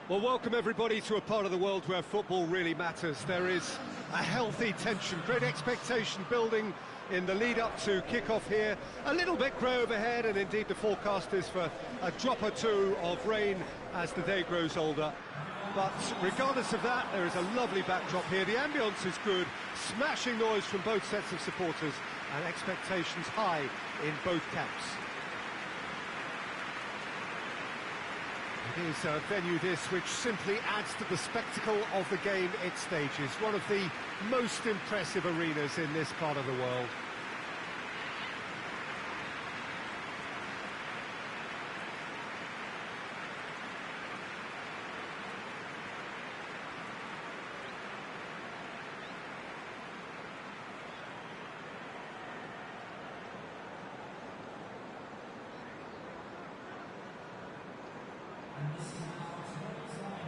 Well, welcome everybody to a part of the world where football really matters. There is a healthy tension, great expectation building in the lead-up to kick-off here. A little bit grey overhead, and indeed the forecast is for a drop or two of rain as the day grows older. But regardless of that, there is a lovely backdrop here. The ambience is good, smashing noise from both sets of supporters, and expectations high in both camps. It is a venue this which simply adds to the spectacle of the game it stages. One of the most impressive arenas in this part of the world.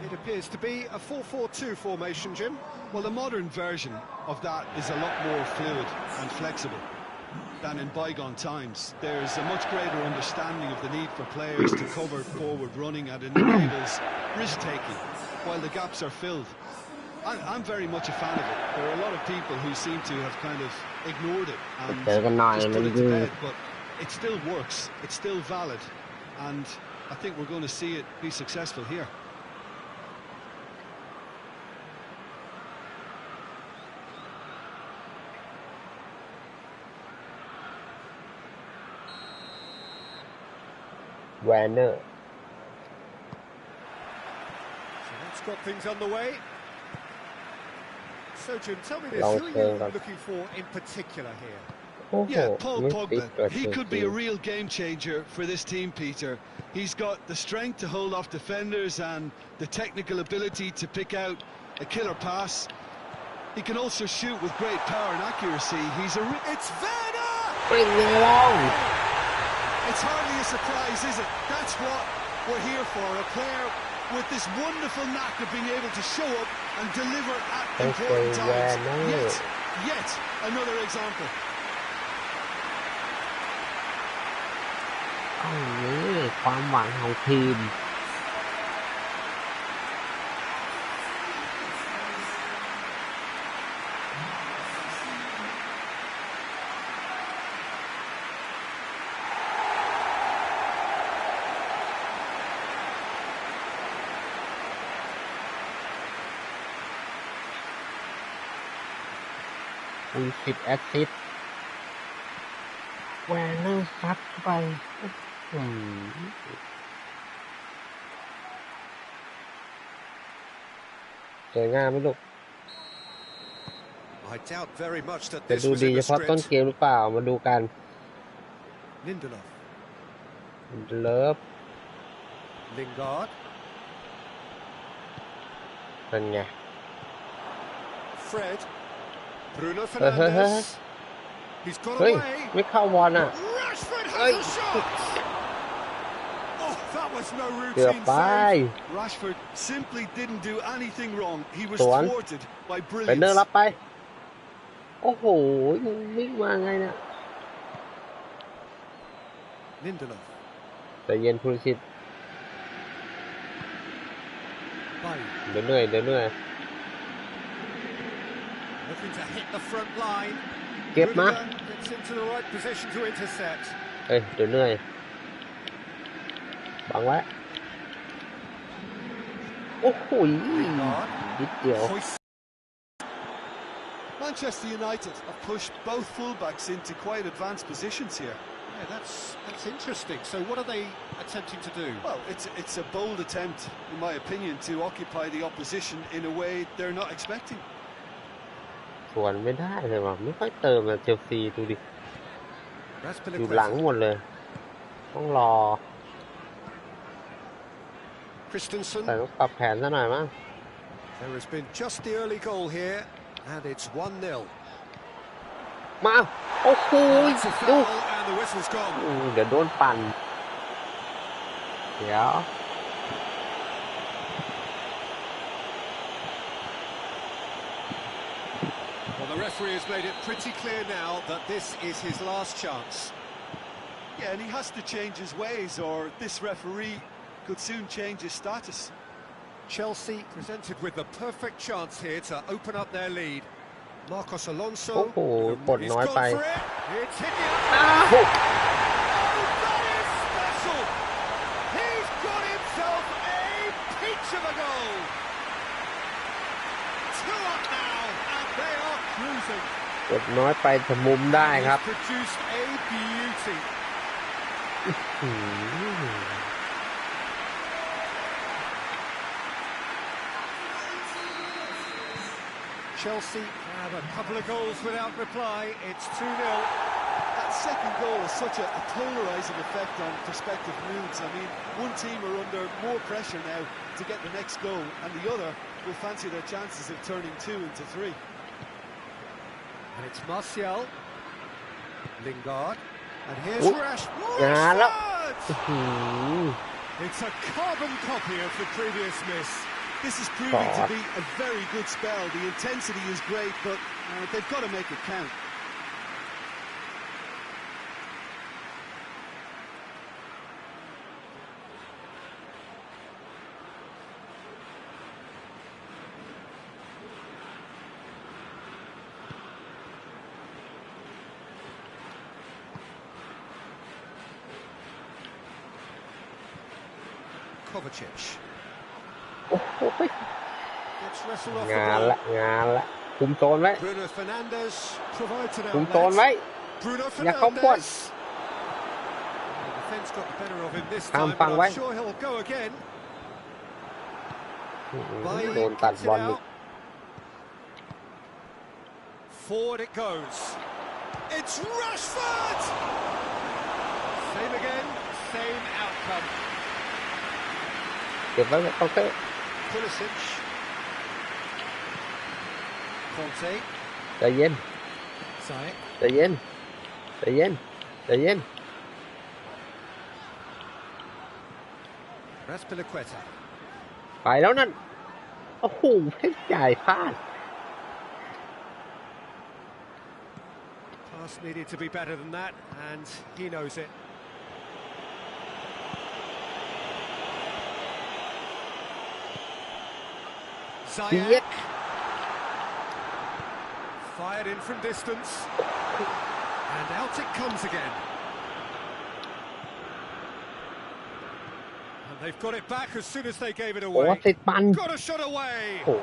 It appears to be a 4-4-2 formation, Jim. Well, the modern version of that is a lot more fluid and flexible than in bygone times. There's a much greater understanding of the need for players to cover forward running, and it enables risk-taking while the gaps are filled. I'm very much a fan of it. There are a lot of people who seem to have kind of ignored it and just put it to bed, but it still works, it's still valid, and I think we're going to see it be successful here. Werner. So that's got things underway. So Jim, tell me this, who are you looking for in particular here? Yeah, Paul Pogba. He could be a real game changer for this team, Peter. He's got the strength to hold off defenders and the technical ability to pick out a killer pass. He can also shoot with great power and accuracy. It's Werner! Bring it along! It's hardly a surprise, is it? That's what we're here for, a player with this wonderful knack of being able to show up and deliver at important times. Yet another example. อันนี้ความหวังของทีม มี10 แอสซิสต์แวร์เนอร์ซัดเข้าไปสวยงามไหมลูกจะดูดีเฉพาะต้นเกมหรือเปล่ามาดูกันเลิฟเป็นไงBruno Fernandes. He's got away. ไม่เข้าบอลอ่ะ Rashford has a shot. Oh, that was no เกือบ routine ไป save. Rashford simply didn't do anything wrong. He was thwarted by เป็นเนอร์ brilliance. รับไปโอ้โหวิ่งมาไงเนี่ย Lindelof. แต่เย็นพูดชิดเดี๋ยวเหนื่อยLooking to hit the front line. เก็บมา Gets into the right position to intercept. เดี๋ยวเหนื่อยบังไว้โอ้โหนิดเดียว Manchester United have pushed both fullbacks into quite advanced positions here. Yeah, that's interesting. So what are they attempting to do? Well, it's a bold attempt, in my opinion, to occupy the opposition in a way they're not expecting. ส่วนไม่ได้เลยว่ะไม่ค่อยเติมเลยเชลซีดูดิอยู่หลังหมดเลยต้องรอแต่ต้องปรับแผนซะหน่อยมั้ง There has been just the early goal here and it's 1-0. มาโอ้โหดู and the whistle's gone. เดี๋ยวโดนปั่นเดี๋ยว Well, the referee has made it pretty clear now that this is his last chance. Yeah, and he has to change his ways, or this referee could soon change his status. Chelsea presented with the perfect chance here to open up their lead. Marcos Alonso. โอ้โหกด He's น้อย gone ไป for it. It's hit the อ้าว Oh, that is special. He's got himself a peach of a goal. 2 up now, and they are cruising. กดน้อยไปแต่มุมได้ครับ He's produced a beauty. อืม Chelsea have a couple of goals without reply. It's 2-0. That second goal has such a polarising effect on prospective moods. I mean, one team are under more pressure now to get the next goal, and the other will fancy their chances of turning 2 into 3. And it's Martial. Lingard. And here's Oh, Rashford! อืม It's a carbon copy of the previous miss. This is proving to God. be a very good spell. The intensity is great, but they've got to make it count. Kovacic โอ้โห gets wrestled off งาน the ละ ball. งานละคุมโซนไว้ Bruno Fernandes provides an คุมโซนไว้ outlet. Bruno อย่าเข้าป้วน Fernandes. The defence got the better of him this ข้าม time, ฝั่ง but ไว้ I'm sure he'll go again. โดนตัดบอลอีก Forward it goes. It's Rashford! Same again, same outcome. เก็บไว้เคาน์เตอร์ Pulisic. Conte. ใจเย็น Ziyech. ใจเย็นใจเย็นใจเย็น Raspilicueta. ไปแล้วนั่น โอ้โหให้จ่ายพลาด Pass needed to be better than that, and he knows it. Ziyech. Fired in from distance. And out it comes again. And they've got it back as soon as they gave it โอ้ away. ติดปัน Got a shot away. โอ้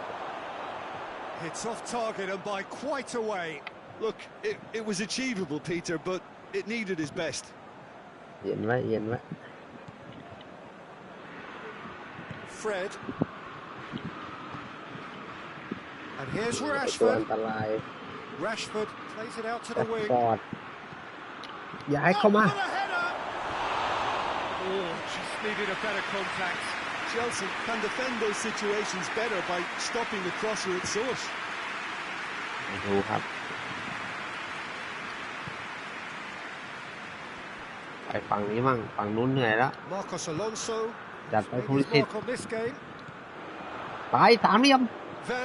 It's off target and by quite a way. Look, it was achievable, Peter, but it needed his best. เย็นไว้เย็นไว้ Fred. And here's ตัวอั Rashford. นตราย Rashford plays it out to แอ the ด wing. ฟอร์ดย้ายเข้ามา Oh, what a header! Oh, just needed a better contact. Chelsea can defend those situations better by stopping the crosser at source. ดูครับ ไปฝั่งนี้มั่งฝั่งนู้นเหนื่อยแล้ว Marcos Alonso จัดไป made ภูริ his สิท mark ธิ์ on this game. ไปสามเหลี่ยม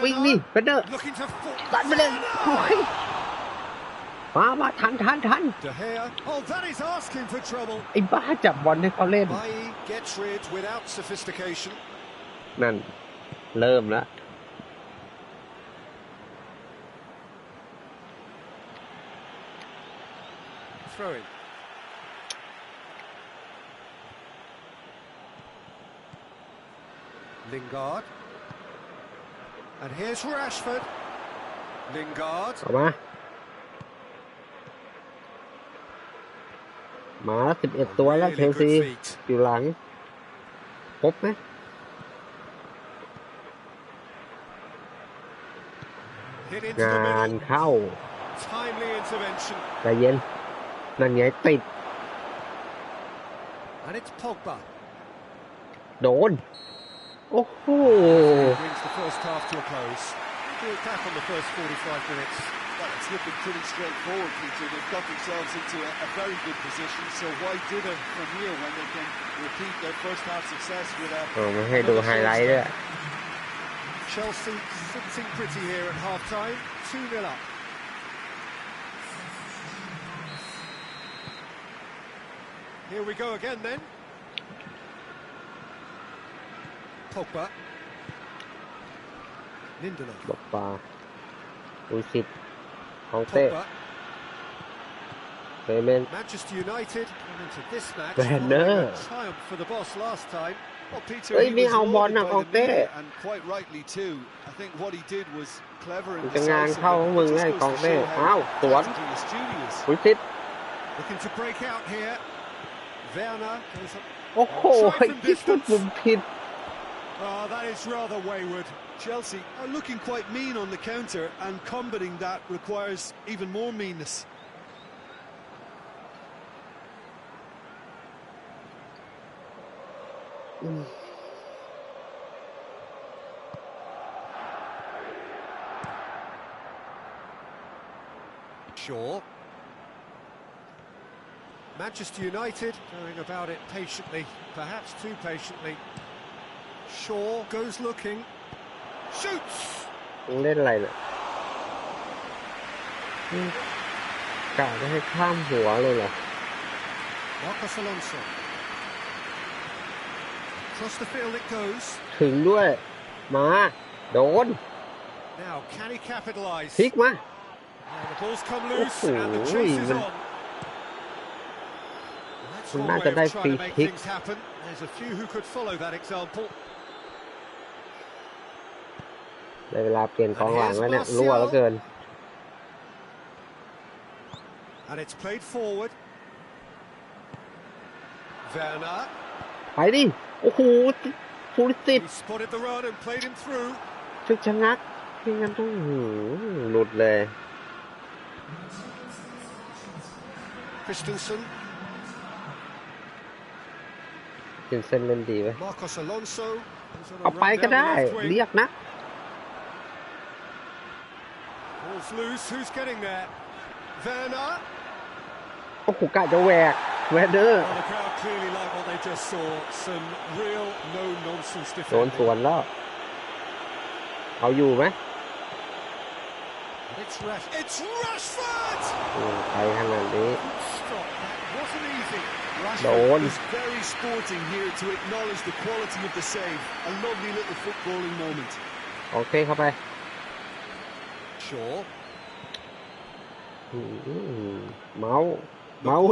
วิ่งนี่ Werner เฟเดอร์ looking to fall. ตัดไปเลยโอ้ยมาทัน De Gea. Oh, that is asking for trouble. ไอ้บ้าจับบอลให้เขาเล่น Bailly gets rid without sophistication. นั่น เริ่มแล้ว Throwing. Lingard. And here's Rashford. Lingard. เอามา มาแล้ว11 ตัวแล้วเชลซี Really good feet. อยู่หลังครบไหม Hit into the งาน middle. เข้า Timely intervention. ใจเย็น นั่นไงติด And it's Pogba. โดน โอ้โห Brings the first half to a close. Good attack on the first 45 minutes. Well, it's looking pretty straightforward, Peter. They've got themselves into a very good position, so why dither from here when they can repeat their first half success with a... มาให้ดูไฮไลท์ด้วย Chelsea sitting pretty here at half-time. 2-0 up. Here we go again then. Pogba. Lindelof. บปาอุยสิบของเต้ Pogba. เซเมน Manchester United come into this match Werner. following a triumph for the boss last time. Well, Peter, Ê, he đi was hòng ball lauded nào by còn the tệ. media, and quite rightly too. I think what he did was clever and จะงาน decisive. เข้าของ It มึง just ไง goes กอง to เต้ show อ้าว how สวน tactically astute he is. อุยสิบ Looking to break out here. Werner goes up. โอ้โหคิดว่าผมผิด Oh, that is rather wayward. Chelsea are looking quite mean on the counter, and combating that requires even more meanness. Shaw. Manchester United going about it patiently, perhaps too patiently. Shaw goes looking. Shoots! เล่นอะไรเนี่ยกะจะให้ข้ามหัวเลยเหรอ Marcos Alonso. Across the field it goes. ถึงด้วย มาโดน Now, can he capitalise? พลิกมา And the ball's come loose and the Oh, chase is even. on. That's Mình one đã way cho of đây trying to free make kick. things happen. There's a few who could follow that example. ได้เวลาเปลี่ยนกองหลังแล้วเนี่ยรั่วแล้วเกิน And it's played forward. Werner. ไปดิ โอ้โหฟูริสิต He spotted the run and played him through. ชุดชะงักที่งั้นต้องหลุดเลย Christensen. เป็นเส้นเล่นดีไหม Marcos Alonso. เอาไปก็ได้ เรียกนะ Ball's loose. Who's getting there? Werner. โอ้โหกะจะแหวกแวดเดอร์ Well, the crowd clearly like what they just saw. Some real no-nonsense โดน defending. สวนแล้ว เอาอยู่ไหม It's Rashford! ไปขนาดนี้ Stop. That wasn't easy. Rashford was very sporting here to acknowledge the quality of the save. A lovely little footballing moment. โอเคเข้าไป Shaw. เมาส์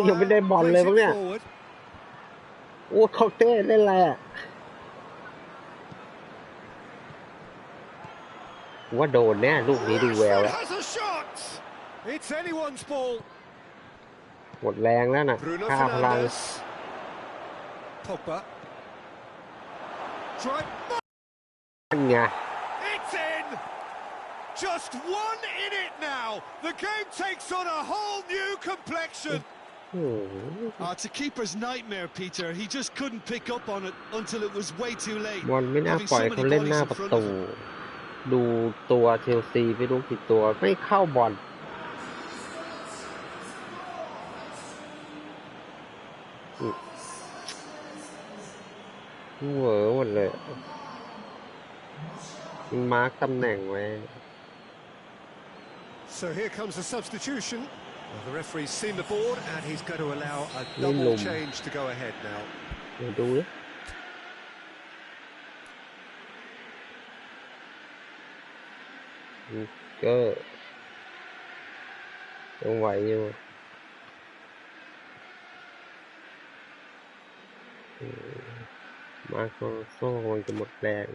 ยังไม่ได้บอลเลยมั้งเนี่ย Forward. โอ้เขาเต้เล่นอะไรอ่ะว่าโดนแน่ลูกนี้ดูแวว Rashford แล้ว has a shot. It's anyone's ball. หมดแรงแล้วนะ Bruno ค่าพลัง Fernandes. Pogba. Try. นั่นไง It's in. Just one in it now. The game takes on a whole new complexion. It's a keeper's nightmare, Peter. He just couldn't pick up on it until it was way too late. บอลไม่น่าปล่อยเขาเล่นหน้าประตู ดูตัวเชลซีไม่รู้กี่ตัวไม่เข้าบอลเหวอหมดเลยมาร์กตำแหน่งไว้ So here comes the substitution. Well, the referee's seen the board and he's going to allow a double change to go ahead now. เดี๋ยวดูดิก็ยังไหวอยู่มาโครโซ่มันจะหมดแรง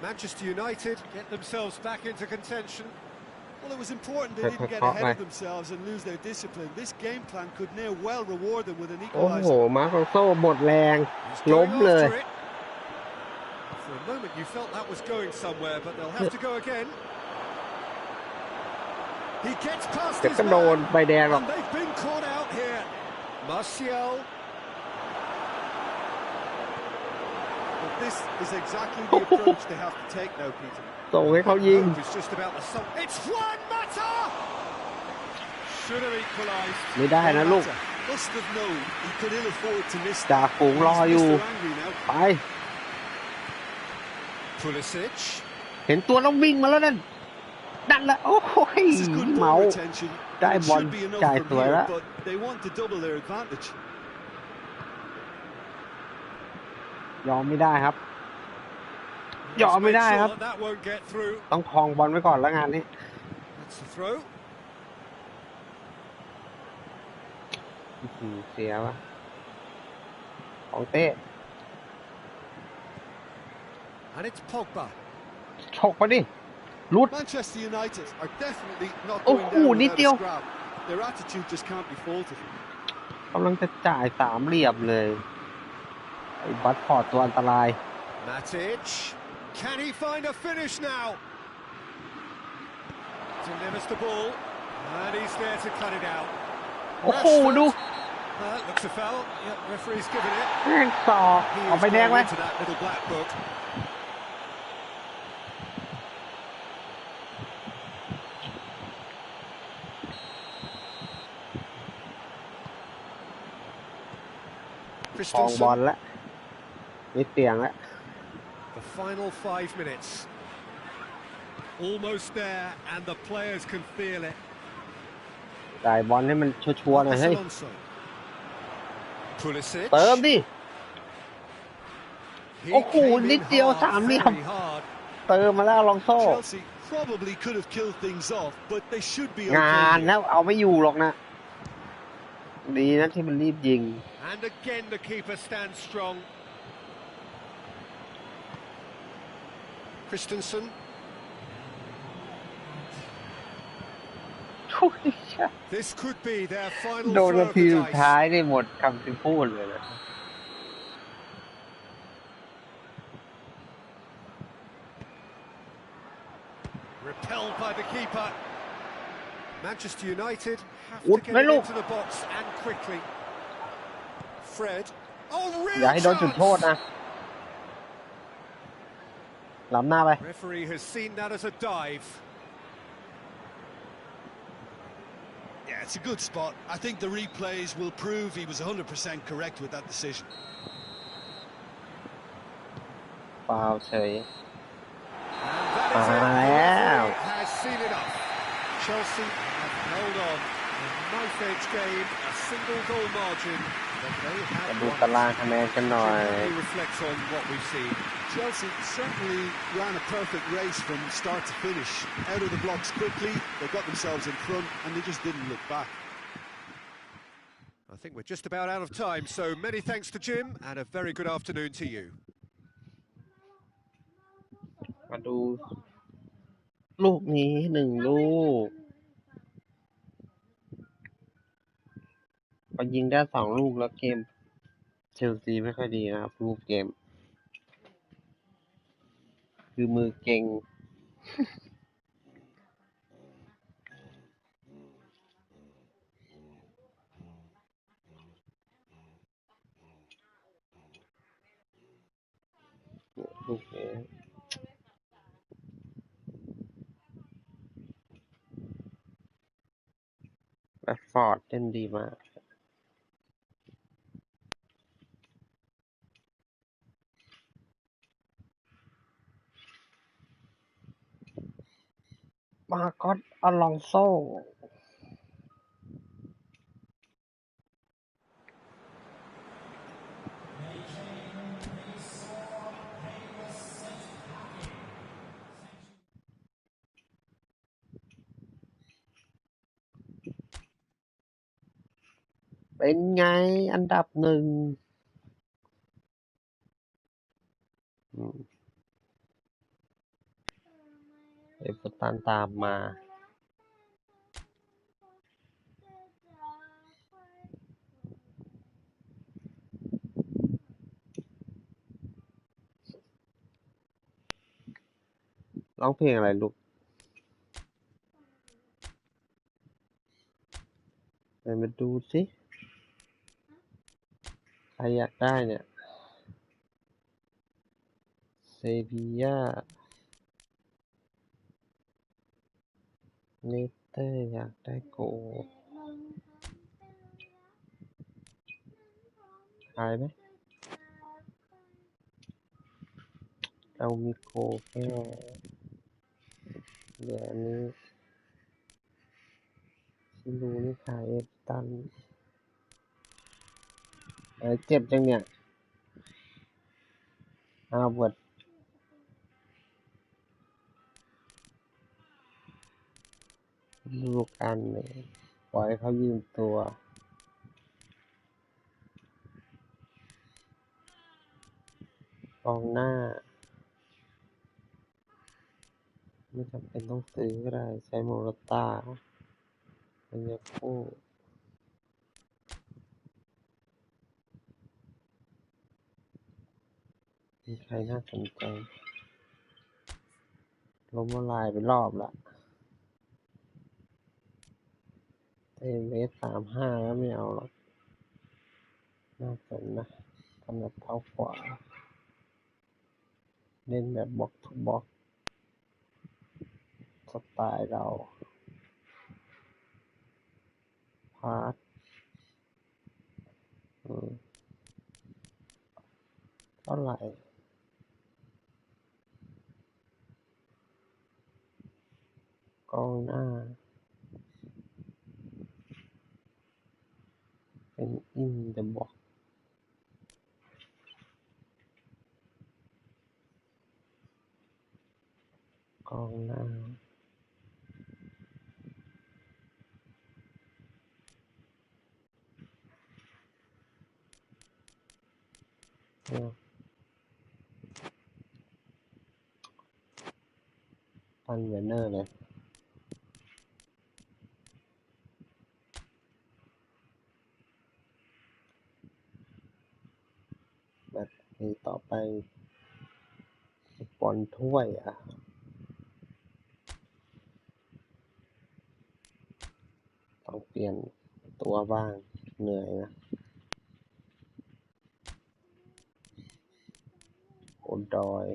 Manchester United get themselves back into contention. Well, it was important they didn't get ahead of themselves and lose their discipline. This game plan could now well reward them with an โอ้โห equaliser. มาโครโซ่หมดแรง He's ล้ม going เลย after it. For a moment you felt that was going somewhere, but they'll have to go again. He gets past แต่ his ก็โดน man, ใบแดงหรอก and they've been caught out here. Martial. But this is exactly the approach they have to take now, Peter. ส่งให้เขายิง It's just about the sum. It's Juan Mata. Should have equalised. ไม่ได้นะลูก Must have known he could ill afford to miss จ่า that. ฝูงรอ He's อยู่ Mr. Angry now. ไป Pulisic. เห็นตัวแล้ววิ่งมาแล้วนั่นดันละโอ้โห This is good เมา ball retention. Dai It ball should be enough chạy from tuổi here, đó. but they want to double their advantage. ยอมไม่ได้ครับ ยอมไม่ได้ครับ That won't get through. ต้องครองบอลไว้ก่อนแล้วงานนี้ That's the throw. เสียวะของเต้ And it's Pogba. ฉกไปดิลุด Manchester United are definitely not โอ้ going โห down นิด without เดียว a scrap. Their attitude just can't be faulted. กำลังจะจ่ายสามเหลี่ยมเลยไอ้บัตพอร์ตตัวอันตราย Matic. Can he find a finish now? Delivers the ball. And he's there to cut it out. โอ้โหดู Looks a foul. Yeah, referee's given it. แม่งสอกเอาไปแดงไหม Into that little black book. ครองบอลแล้วมีเตียงแล้ว The final 5 minutes. Almost there, and the players can feel it. จ่ายบอลให้มันชัวร์ๆหน่อยเฮ้ย Pulisic. เติมดิ He โอ้โห came นิ in ดเดียว hard, สามเหลี่ยม very hard. เติมมาแล้วลองโซ่ Chelsea probably could have killed things off, but they should be งาน okay. แล้วเอาไม่อยู่หรอกนะ ดีนะที่มันรีบยิง And again the keeper stands strong. Christensen. ทุย This could be their final โดน throw นา of ที the สุด dice. ท้ายนี่หมดคำที่พูดเลยนะ Repelled by the keeper. Manchester United have to Út get mấy it luôn. into the box and quickly. Fred. Oh, อย่า real ให้โดนจุดโทษ chance. นะล้ำหน้าไป Referee has seen that as a dive. Yeah, it's a good spot. I think the replays will prove he was 100% correct with that decision. ฟาวเฉย And that is it. The Wow. referee has seen it up. Chelsea have held on. A knife-edge game, a single goal margin, but they มา have ดู won. ตารางคะแนนกันหน่อย He reflects on what we've seen. Chelsea certainly ran a perfect race from start to finish. Out of the blocks quickly, they got themselves in front, and they just didn't look back. I think we're just about out of time, so many thanks to Jim, and a very good afternoon to you. มาดู ลูกนี้หนึ่งลูกพอยิงได้สองลูกแล้วเกมเชลซีไม่ค่อยดีนะครับรูปเกม คือมือเก่ง ลูกนี้แรดฟอร์ดเล่นดีมาก มาร์กอสอลองโซ เป็นไงอันดับหนึ่งเอฟเวอร์ตันตามมาร้องเพลงอะไรลูกไปมาดูสิใครอยากได้เนี่ยเซบีย่าเนเตอร์อยากได้โกขายไหมเรามีโกแค่เดี๋ยวนี้ชิลูนี่ขายเอฟตันเจ็บจังเนี่ยฮาร์วาร์ด ดูกันเลยปล่อยเขายืมตัวกองหน้าไม่จำเป็นต้องซื้อก็ได้ใช้โมราต้ามันจะคู่มีใครน่าสนใจล้มละลายไปรอบละเมตร 35แล้วไม่เอาหรอกน่าสนนะถนัดเท้าขวาเล่นแบบบล็อกทูบล็อกสไตล์เราพาสเท่าไหร่กองหน้าเป็นอินเดอะบ็อกกองหน้าปันเวเนอร์เลยแบบนี้ต่อไปบอลถ้วยต้องเปลี่ยนตัวบ้างเหนื่อยนะโอดอย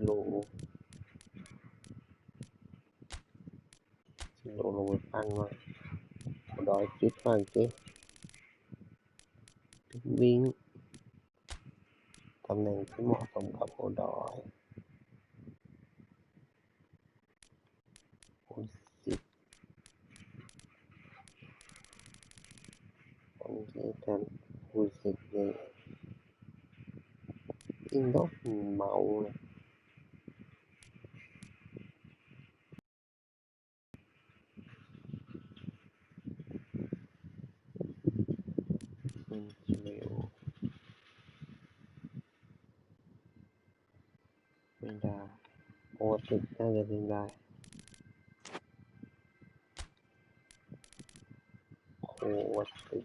โลลงไปปั้นว่าโอดอยฟิตบ้างสิวิ่งตำแหน่งที่เหมาะสมกับโอดอยคนที่กันคูสิบเนี่ยอินโดเมาเลยเร็วไม่ได้โอติดน่าจะเป็นได้โคติด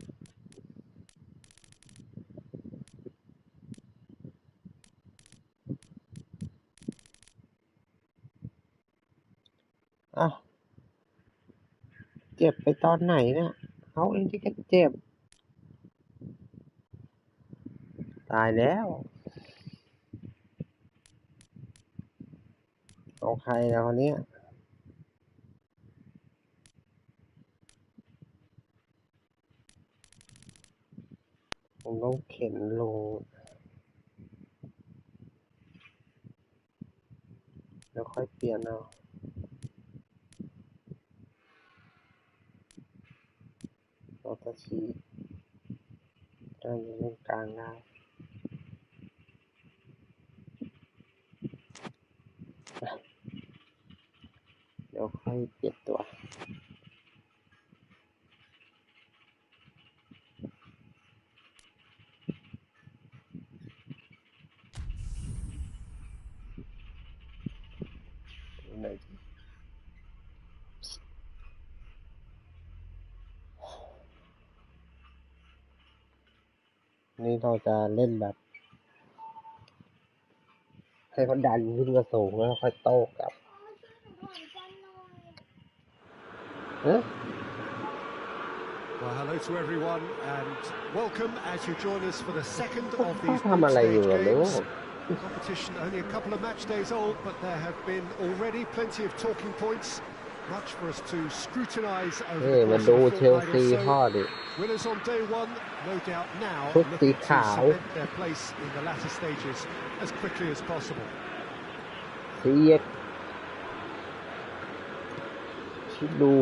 เจ็บไปตอนไหนเนี่ยเขาเองที่ก็เจ็บตายแล้วเอาใครแล้วคนนี้ผมต้องเข็นลงแล้วค่อยเปลี่ยนเอาเราจะชี้ได้เล่นกลางได้เดี๋ยวค่อยเปลี่ยนตัวนี่เราจะเล่นแบบให้เขาดันขึ้นมาสูงแล้วค่อยโต้กลับWell, hello to everyone and welcome as you join us for the second of these ทำอะไรอยู่ group ล่ะ stage ลู games. ก Competition only a couple of match days old, but there have been already plenty of talking points. Much for us to scrutinise over the มา course ดู of a เชล fortnight ซี or พ่อ so. ดิ Winners on day one, no doubt now ชุดสี looking to ขาว cement their place in the latter stages as quickly as possible. เสียคิดดู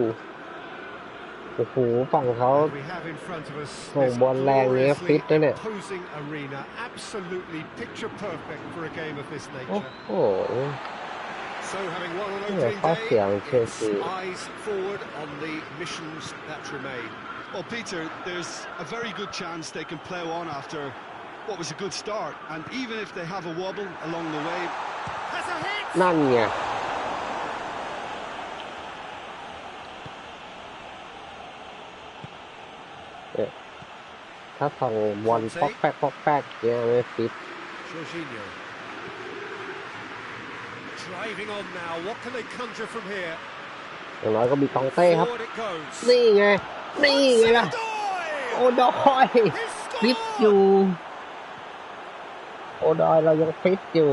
โอ้โหฝั่งเขา We have in front of us ส่ง this บอลแรงเนี้ยฟิต gloriously นะเนี่ย imposing arena, absolutely picture perfect for a game of this โอ้ nature. โห So having won on เนี่ย opening ข้อ day, เสียของเชล it's ซี eyes forward on the missions that remain. Well, Peter, there's a very good chance they can plough on after what was a good start, and even if they have a wobble along the way. Has a hit! นั่นไงถ้าส่งบอลป๊อกแป๊กเนี่ยไม่ฟิต Jorginho. Driving on now, what can they conjure from here? อย่างน้อยก็มีตองเต้ครับ Forward it goes. นี่ไงล่ะ โอดอยฟิตอยู่ โอดอยเรายังฟิตอยู่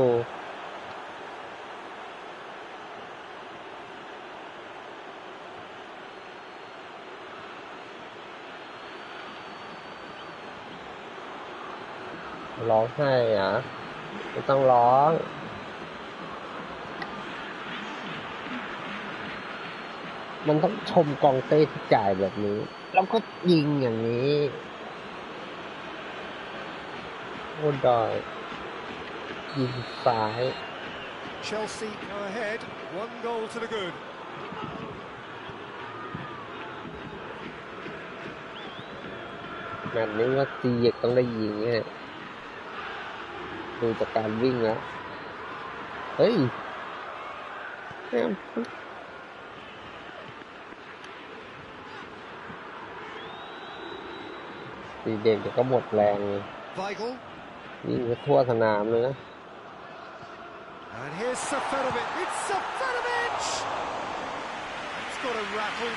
ร้องไห้เหรอไม่ต้องร้องมันต้องชมกองเต้ที่จ่ายแบบนี้แล้วก็ยิงอย่างนี้โอ้ดอยยิงซ้าย Chelsea go ahead, 1 goal to the good. แมตช์นี้ว่าซีเยกต้องได้ยิงเนี่ยดูจากการวิ่งแล้วเฮ้ยซีเด็กเดี๋ยวก็หมดแรงวิ่งไปทั่วสนามเลยนะ And here's Seferovic. It's Seferovic! It's got a rattle.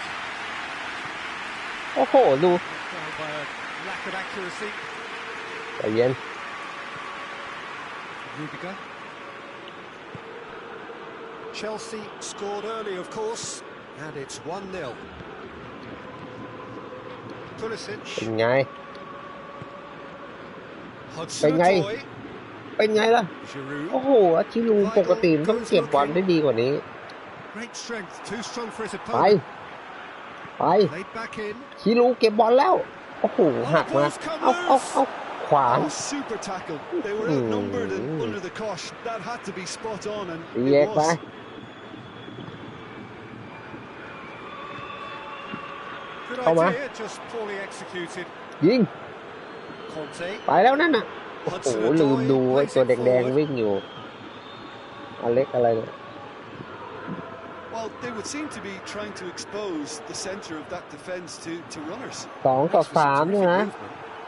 โอ้โหดู By a lack of accuracy. ใจเย็น Rudiger. Chelsea scored early, of course, and it's 1-0. Pulisic. เป็นไง Hudson-Odoi. เป็นไงล่ะ Giroud. โอ้โหอาชิลูปกติมันต้องเก็บบอลได้ดีกว่านี้ Great strength, too strong for his ไป opponent. ไป Laid back in. ชิลูเก็บบอลแล้ว โอ้โหหักมาเอาขวาง Oh, super tackle. They were outnumbered and under the cosh. That had to be spot on, and แย it กไป was. Good Come on. idea, just poorly executed. ยิง Conte. ไปแล้วนั่นน่ะ โอ้โหลืมดูไอ้ตัวแดงๆวิ่งอยู่อเล็กอะไรเนี่ย Well, they would seem to be trying to expose the centre of that defence to runners. 2-3 ใช่ไหม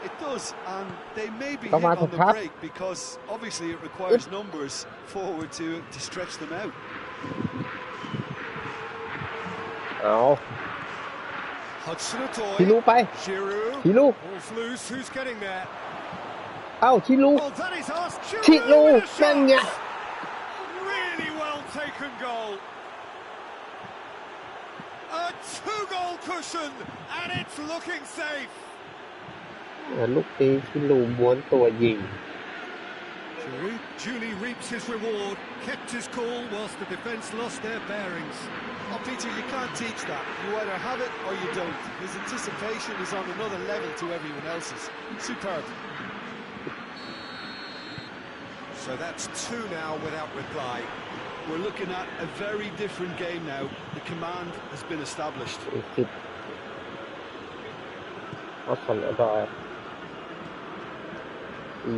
It does, and they may be hit Come on, on the Pat. break because obviously it requires numbers forward to stretch them out. เอา Hudson-Odoi. ชิลูไป Giroud. ชิลู Ball's loose. Who's getting there? เอ้าชิลู Well, that is us. ชิลู Giroud with a นั่นไง shot. Really well taken goal. A 2-goal cushion, and it's looking safe. ลูกตีชิลูม้วนตัวยิง Giroud duly reaps his reward, kept his cool whilst the defence lost their bearings. Oh, Peter, you can't teach that. You either have it or you don't. His anticipation is on another level to everyone else's. Superb. So that's 2 now without reply. We're looking at a very different game now. The command has been established. 10เอาสนอดอย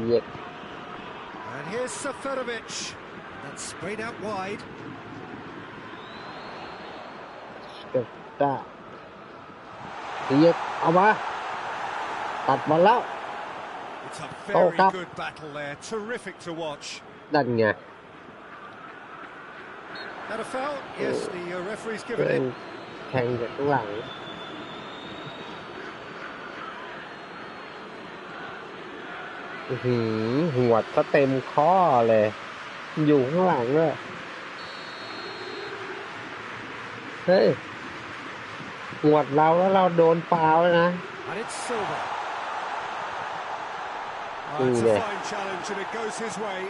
เย็ก And here's Seferovic. That's sprayed out wide. เก็บได้เย็กเอามาตัดบอลแล้ว It's a very up. good battle there. Terrific to watch. นั่นไง That a foul? Yes, the referee's given it. แทงจากข้างหลังหัวก็เต็มข้อเลย อยู่ข้างหลังเลยเฮ้ยหัวเราแล้วเราโดนฟาวล์นะ And it's Silva. It's a fine challenge and it goes his way.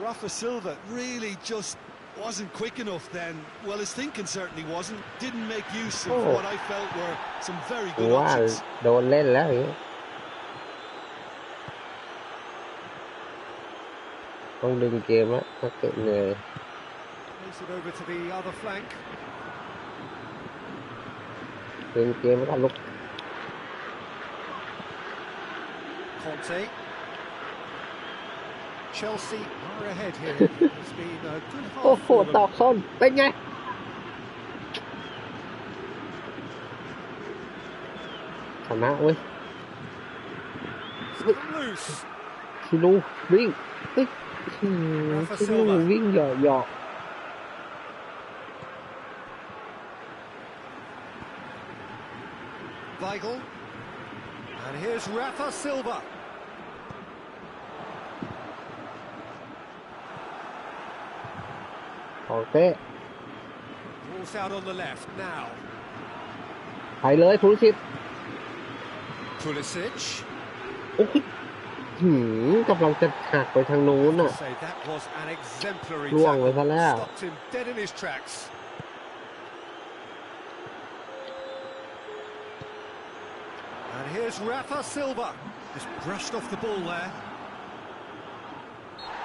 Rafa Silva really just Wasn't quick enough then. Well, his thinking certainly wasn't. Didn't make use of what I felt were some very good ว่า options. โดนเล่นแล้วอย่างนี้ต้องดึงเกมแล้วนักเตะเหนื่อย Plays it over to the other flank. ดึงเกมแล้วก็ลุก Conte. Chelsea are ahead here. It's been a good โอ้ half โห for ตอก them. ส้นเป็นไงชนะเว้ย It's come loose. คิรูวิ่งเฮ้ยคิรูวิ่งเหยาะ Weigl. And here's Rafa Silva. ของเต้ Ball's out on the left now. ไปเลยผู้ชิด Pulisic. โอ้ยกำลังจะหักไปทางนู้นน่ะ Say that was an exemplary ล่วงไป tackle. ซะแล้ว Stopped him dead in his tracks. And here's Rafa Silva. Just brushed off the ball there.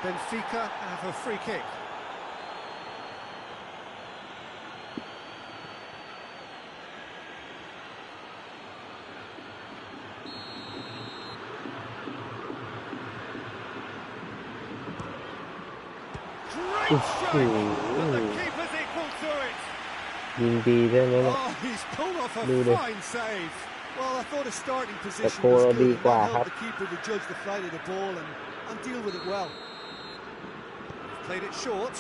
Benfica have a free kick. Great strike, but the keeper's equal to it. ยิงดีด้วยนะเนี่ย Oh, he's pulled off a Dude. fine save. Well, I thought his starting position Score was good.ดีกว่า That ครับ helped the keeper to judge the flight of the ball and deal with it well. Played it short.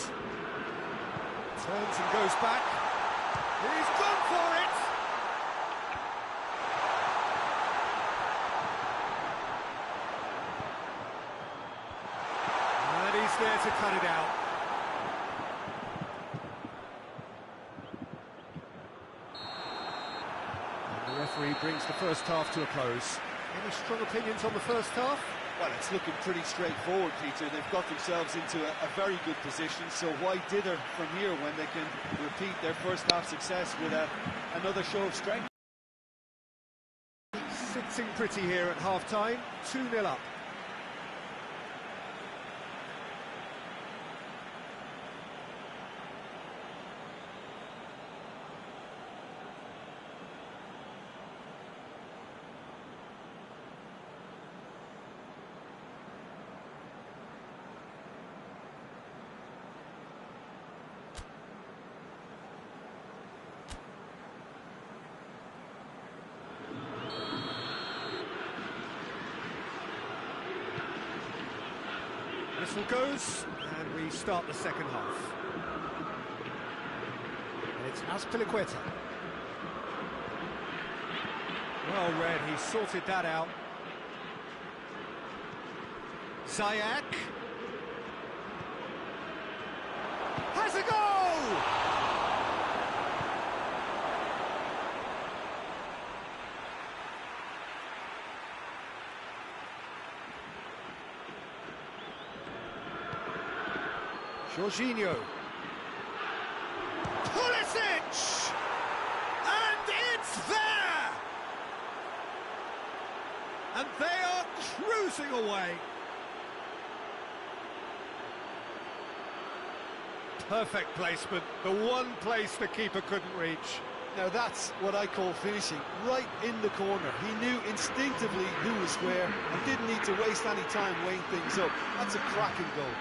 Turns and goes back. He's gone for it. And he's there to cut it out. And the referee brings the first half to a close. Any strong opinions on the first half? Well, it's looking pretty straightforward, Peter. They've got themselves into a very good position, so why dither from here when they can repeat their first half success with another show of strength? Sitting pretty here at half-time, 2-0 up. Whistle goes, and we start the second half. And it's Azpilicueta. Well read, he sorted that out. Ziyech. Has a goal! Jorginho. Pulisic! And it's there! And they are cruising away. Perfect placement, the one place the keeper couldn't reach. Now that's what I call finishing, right in the corner. He knew instinctively who was where and didn't need to waste any time weighing things up. That's a cracking goal.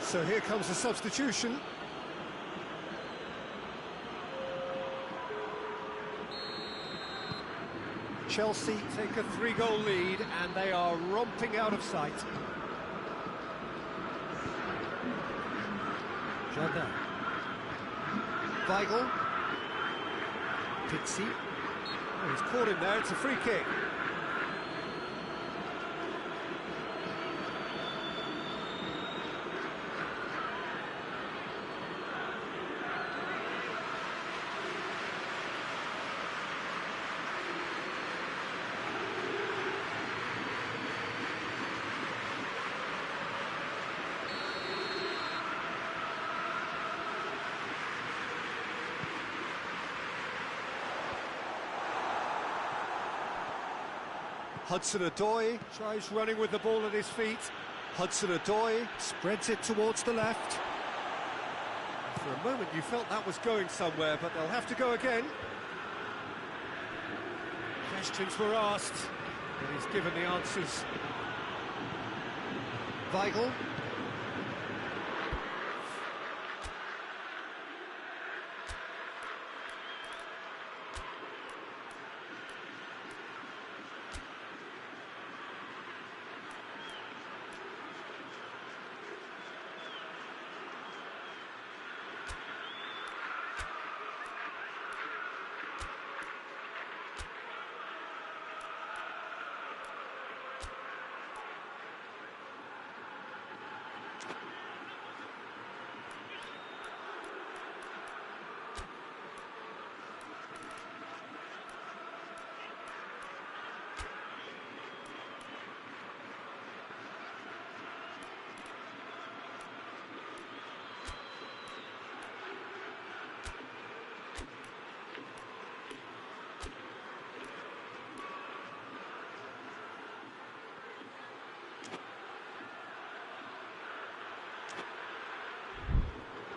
So here comes the substitution. Chelsea take a 3-goal lead and they are romping out of sight. Jardin. Weigl. Pizzi. Oh, he's caught him there, it's a free kick. Hudson-Odoi tries running with the ball at his feet. Hudson-Odoi spreads it towards the left. For a moment you felt that was going somewhere, but they'll have to go again. Questions were asked, and he's given the answers. Weigl.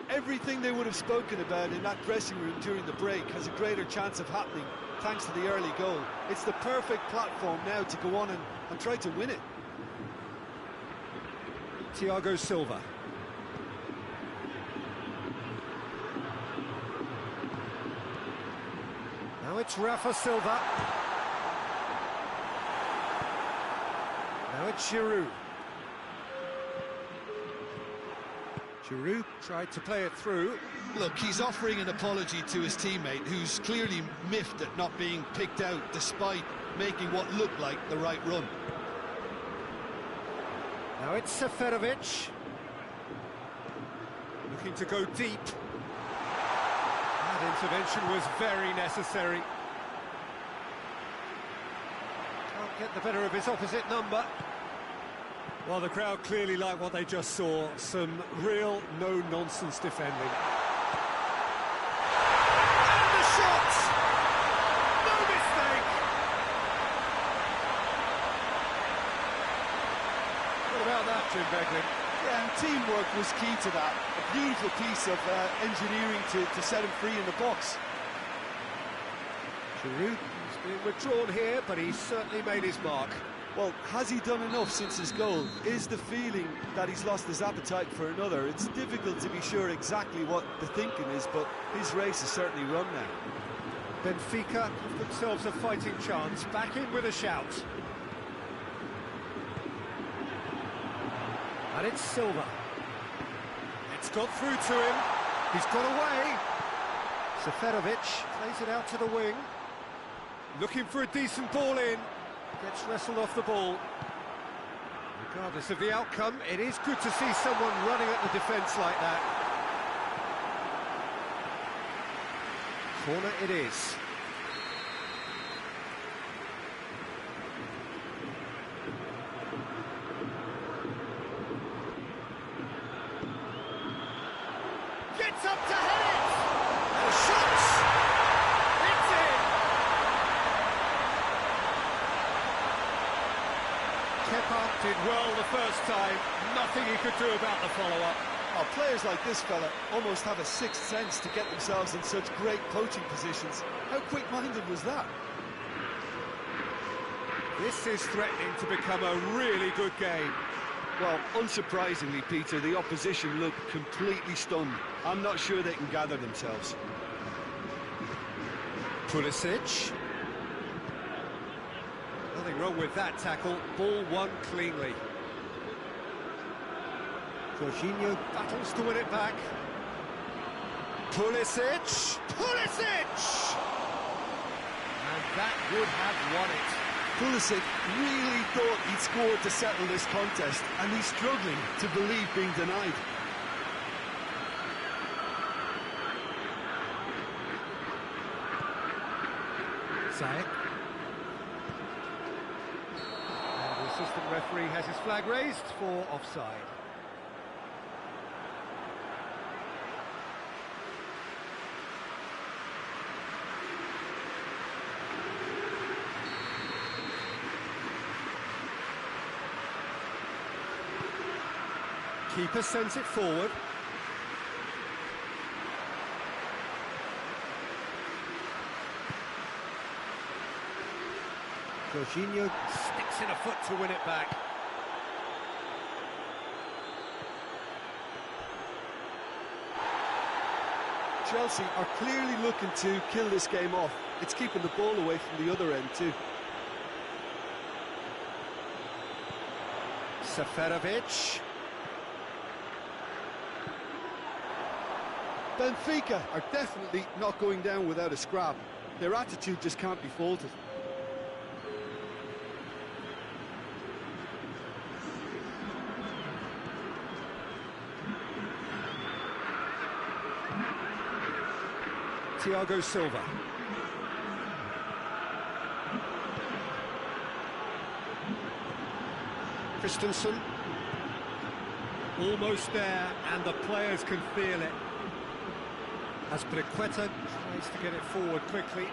Everything they would have spoken about in that dressing room during the break has a greater chance of happening thanks to the early goal. It's the perfect platform now to go on and try to win it. Thiago Silva. Now it's Rafa Silva. Now it's Giroud. Giroud tried to play it through. Look, he's offering an apology to his teammate, who's clearly miffed at not being picked out despite making what looked like the right run. Now it's Seferovic. Looking to go deep. That intervention was very necessary. Can't get the better of his opposite number. Well, the crowd clearly like what they just saw. Some real no-nonsense defending. And the shot! No mistake! What about that, Jim Beglin? Yeah, and teamwork was key to that. A beautiful piece of engineering to set him free in the box. Giroud is being withdrawn here, but he's certainly made his mark. Well, has he done enough since his goal? Is the feeling that he's lost his appetite for another? It's difficult to be sure exactly what the thinking is, but his race is certainly run now. Benfica give themselves a fighting chance, back in with a shout. And it's Silva. It's got through to him. He's got away. Seferovic plays it out to the wing. Looking for a decent ball in. Gets wrestled off the ball. Regardless of the outcome, it is good to see someone running at the defence like that. Corner it is. Gets up to head it! And shoots! It's in! Kepa did well the first time, nothing he could do about the follow-up. Oh, players like this fella almost have a sixth sense to get themselves in such great poaching positions. How quick-minded was that? This is threatening to become a really good game. Well, unsurprisingly, Peter, the opposition look completely stunned. I'm not sure they can gather themselves. Pulisic. Nothing wrong with that tackle. Ball won cleanly. Jorginho battles to win it back. Pulisic! Pulisic! And that would have won it. Pulisic really thought he'd scored to settle this contest, and he's struggling to believe being denied. Saek. And the assistant referee has his flag raised for offside. Keeper sends it forward. Jorginho sticks in a foot to win it back. Chelsea are clearly looking to kill this game off. It's keeping the ball away from the other end too. Seferovic. Benfica are definitely not going down without a scrap. Their attitude just can't be faulted. Thiago Silva. Christensen. Almost there, and the players can feel it. Azpilicueta tries to get it forward quickly.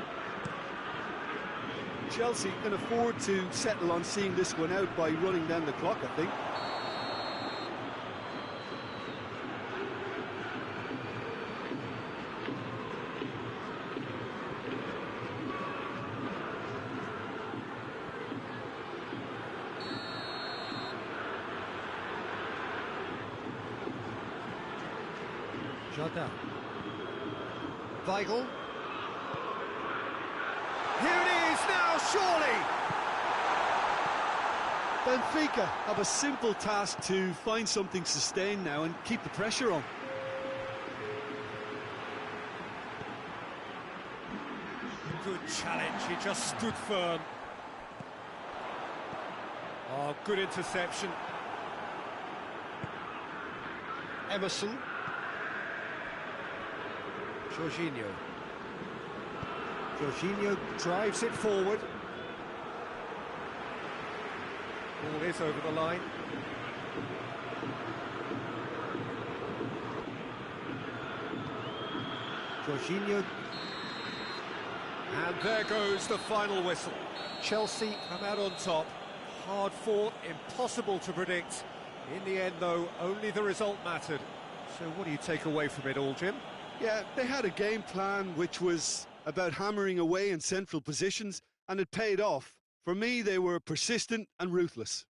Chelsea can afford to settle on seeing this one out by running down the clock, I think. Jardel. Weigl. Here it is now, surely! Benfica have a simple task to find something sustained now and keep the pressure on. Good challenge, he just stood firm. Oh, good interception. Emerson. Jorginho. Jorginho drives it forward. Ball is over the line. Jorginho. And there goes the final whistle. Chelsea come out on top. Hard fought, impossible to predict. In the end, though, only the result mattered. So what do you take away from it all, Jim? Yeah, they had a game plan which was about hammering away in central positions, and it paid off. For me, they were persistent and ruthless.